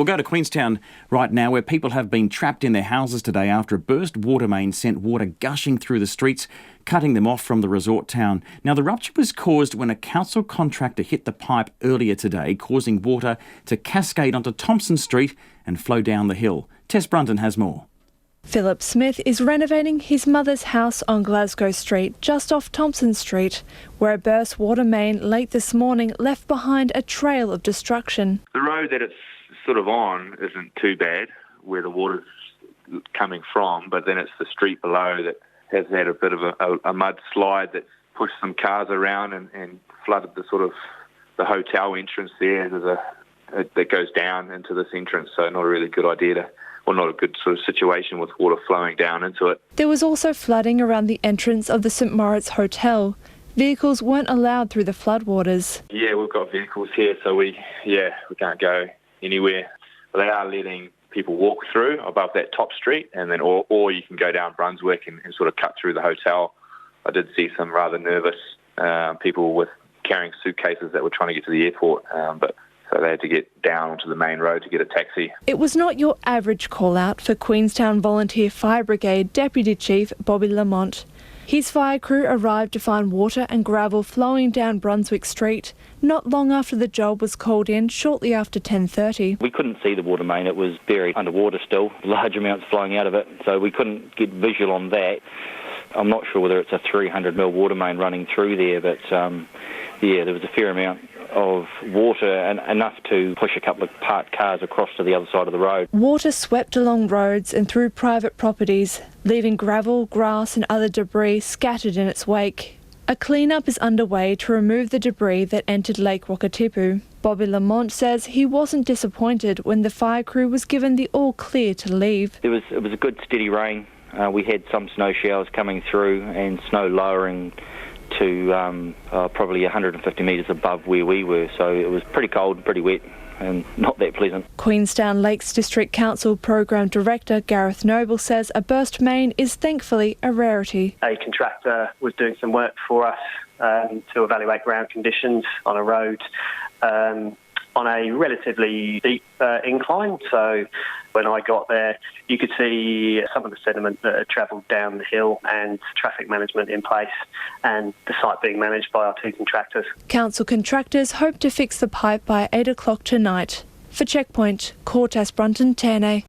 We'll go to Queenstown right now, where people have been trapped in their houses today after a burst water main sent water gushing through the streets, cutting them off from the resort town. Now, the rupture was caused when a council contractor hit the pipe earlier today, causing water to cascade onto Thompson Street and flow down the hill. Tess Brunton has more. Philip Smith is renovating his mother's house on Glasgow Street, just off Thompson Street, where a burst water main late this morning left behind a trail of destruction. The road that it's sort of on isn't too bad, where the water's coming from, but then it's the street below that has had a bit of a mudslide that's pushed some cars around and flooded the hotel entrance there. That goes down into this entrance, so not a really good idea not a good sort of situation with water flowing down into it. There was also flooding around the entrance of the St Moritz Hotel. Vehicles weren't allowed through the floodwaters. Yeah, we've got vehicles here, so we can't go anywhere. But they are letting people walk through above that top street, and then or you can go down Brunswick and sort of cut through the hotel. I did see some rather nervous people with carrying suitcases that were trying to get to the airport, so they had to get down onto the main road to get a taxi. It was not your average call-out for Queenstown Volunteer Fire Brigade Deputy Chief Bobby Lamont. His fire crew arrived to find water and gravel flowing down Brunswick Street, not long after the job was called in, shortly after 10:30. We couldn't see the water main. It was buried underwater still, large amounts flowing out of it, so we couldn't get visual on that. I'm not sure whether it's a 300mm water main running through there, but there was a fair amount of water, and enough to push a couple of parked cars across to the other side of the road. Water swept along roads and through private properties, leaving gravel, grass and other debris scattered in its wake. A clean-up is underway to remove the debris that entered Lake Wakatipu. Bobby Lamont says he wasn't disappointed when the fire crew was given the all-clear to leave. It was a good steady rain. We had some snow showers coming through and snow lowering to probably 150 metres above where we were, so it was pretty cold and pretty wet and not that pleasant. Queenstown Lakes District Council Program Director Gareth Noble says a burst main is thankfully a rarity. A contractor was doing some work for us to evaluate ground conditions on a road on a relatively steep incline, so when I got there you could see some of the sediment that had travelled down the hill and traffic management in place and the site being managed by our two contractors. Council contractors hope to fix the pipe by 8 o'clock tonight. For Checkpoint, Tess Brunton, TNA.